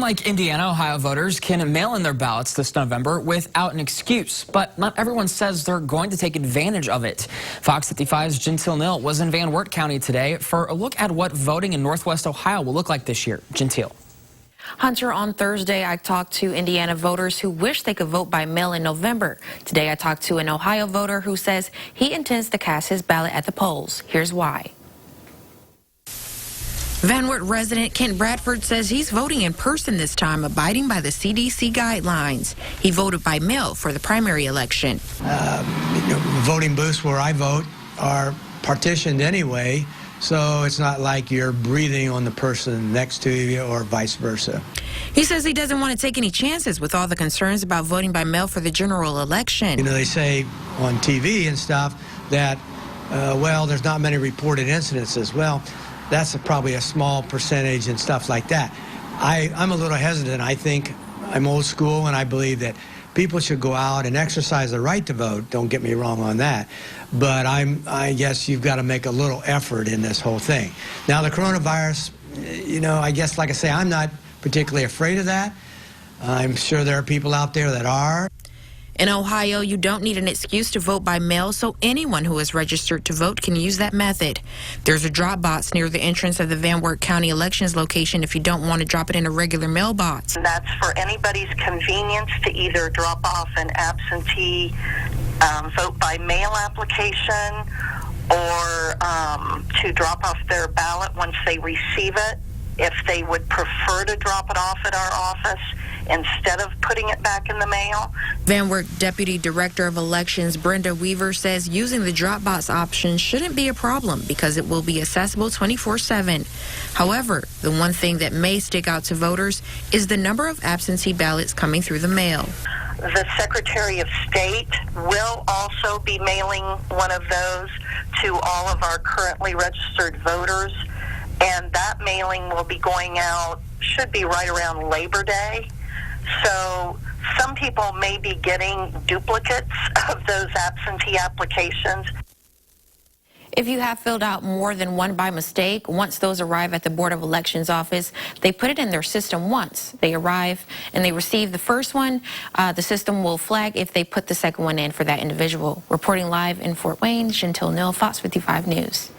Unlike Indiana, Ohio voters can mail in their ballots this November without an excuse, but not everyone says they're going to take advantage of it. Fox 55's Gentile Neal was in Van Wert County today for a look at what voting in Northwest Ohio will look like this year. Gentile. Hunter, on Thursday, I talked to Indiana voters who wish they could vote by mail in November. Today, I talked to an Ohio voter who says he intends to cast his ballot at the polls. Here's why. Van Wert resident Kent Bradford says he's voting in person this time, abiding by the CDC guidelines. He voted by mail for the primary election. Voting booths where I vote are partitioned anyway, so it's not like you're breathing on the person next to you or vice versa. He says he doesn't want to take any chances with all the concerns about voting by mail for the general election. You know, they say on TV and stuff that, well, there's not many reported incidences. Well, that's probably a small percentage and stuff like that. I'm a little hesitant. I think I'm old school, and I believe that people should go out and exercise the right to vote. Don't get me wrong on that. But I guess you've got to make a little effort in this whole thing. Now, the coronavirus, you know, I guess, like I say, I'm not particularly afraid of that. I'm sure there are people out there that are. In Ohio, you don't need an excuse to vote by mail, so anyone who is registered to vote can use that method. There's a drop box near the entrance of the Van Wert County Elections location if you don't want to drop it in a regular mailbox. That's for anybody's convenience to either drop off an absentee vote by mail application or to drop off their ballot once they receive it. If they would prefer to drop it off at our office instead of putting it back in the mail. Van Wert Deputy Director of Elections Brenda Weaver says using the drop box option shouldn't be a problem because it will be accessible 24/7. However, the one thing that may stick out to voters is the number of absentee ballots coming through the mail. The Secretary of State will also be mailing one of those to all of our currently registered voters, and that mailing will be going out, should be right around Labor Day. So some people may be getting duplicates of those absentee applications. If you have filled out more than one by mistake, once those arrive at the Board of Elections office, they put it in their system once. They arrive and they receive the first one. The system will flag if they put the second one in for that individual. Reporting live in Fort Wayne, Gentile Neal, Fox 55 News.